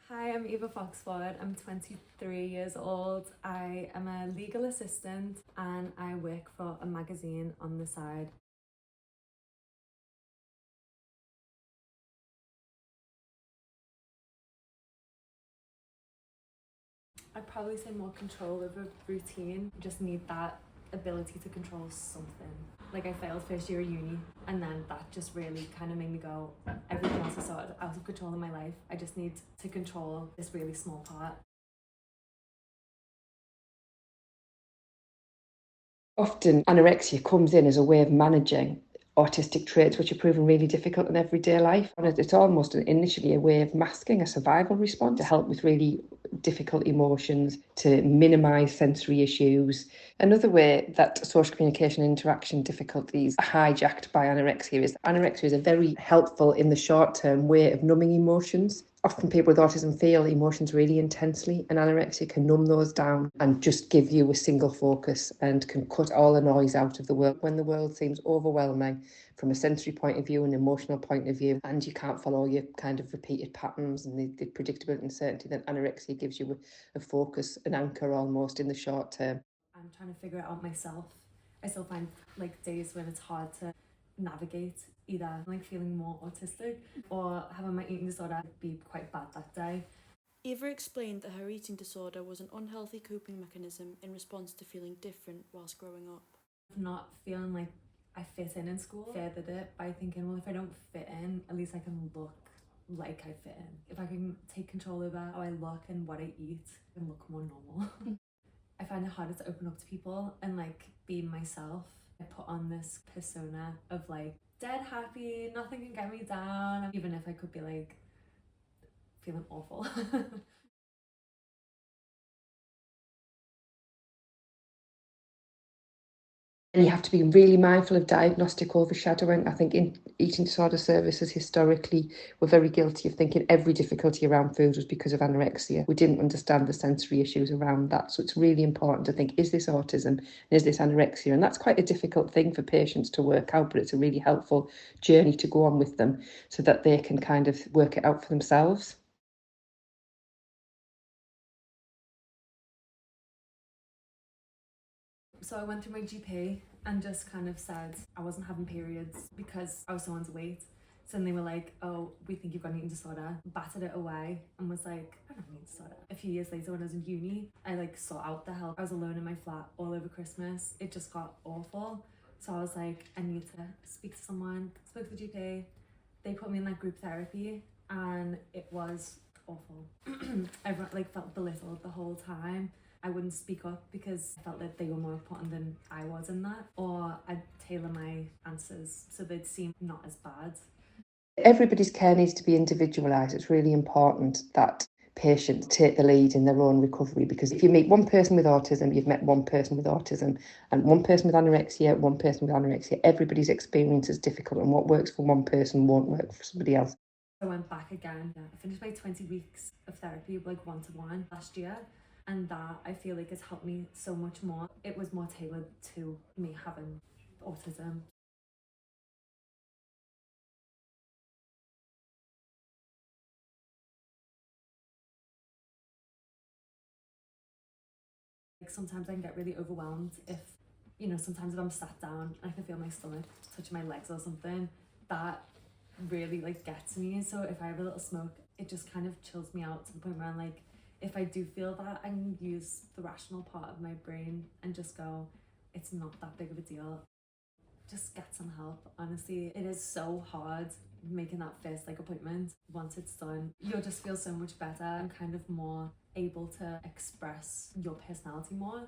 Hi, I'm Eva Foxford. I'm 23 years old. I am a legal assistant and I work for a magazine on the side. I'd probably say more control over routine. Just need that ability to control something. Like I failed first year of uni and then that just really kind of made me go, everything else is sort of out of control in my life. I just need to control this really small part. Often anorexia comes in as a way of managing autistic traits which are proven really difficult in everyday life. And it's almost initially a way of masking a survival response to help with really difficult emotions, to minimise sensory issues. Another way that social communication and interaction difficulties are hijacked by anorexia is a very helpful in the short term way of numbing emotions. Often people with autism feel emotions really intensely, and anorexia can numb those down and just give you a single focus and can cut all the noise out of the world when the world seems overwhelming from a sensory point of view and emotional point of view, and you can't follow your kind of repeated patterns and the predictability and certainty. Then anorexia gives you a focus, an anchor almost in the short term. I'm trying to figure it out myself. I still find like days when it's hard to navigate either like feeling more autistic or having my eating disorder be quite bad that day. Eva explained that her eating disorder was an unhealthy coping mechanism in response to feeling different whilst growing up. Not feeling like I fit in school furthered it by thinking, well, if I don't fit in, at least I can look like I fit in. If I can take control over how I look and what I eat and look more normal. I find it harder to open up to people and like be myself. I put on this persona of like dead happy, nothing can get me down, even if I could be like feeling awful. And you have to be really mindful of diagnostic overshadowing. I think in eating disorder services historically were very guilty of thinking every difficulty around food was because of anorexia. We didn't understand the sensory issues around that. So it's really important to think, is this autism? Is this anorexia? And that's quite a difficult thing for patients to work out, but it's a really helpful journey to go on with them so that they can kind of work it out for themselves. So I went through my GP and just kind of said I wasn't having periods because I was so underweight. So then they were like, oh, we think you've got an eating disorder. Batted it away and was like, I don't have an eating disorder. A few years later when I was in uni, I like sought out the help. I was alone in my flat all over Christmas. It just got awful. So I was like, I need to speak to someone. Spoke to the GP. They put me in that group therapy and it was awful. I like felt belittled the whole time. I wouldn't speak up because I felt that they were more important than I was in that, or I'd tailor my answers so they'd seem not as bad. Everybody's care needs to be individualised. It's really important that patients take the lead in their own recovery, because if you meet one person with autism, you've met one person with autism, and one person with anorexia, everybody's experience is difficult, and what works for one person won't work for somebody else. I went back again. I finished my 20 weeks of therapy, like one-to-one last year, and that I feel like has helped me so much more. It was more tailored to me having autism. Like sometimes I can get really overwhelmed if, sometimes if I'm sat down and I can feel my stomach touching my legs or something, that really like gets me. So if I have a little smoke, it just kind of chills me out to the point where I'm like, if I do feel that, I can use the rational part of my brain and just go, it's not that big of a deal. Just get some help. Honestly, it is so hard making that first like appointment. Once it's done, you'll just feel so much better and kind of more able to express your personality more.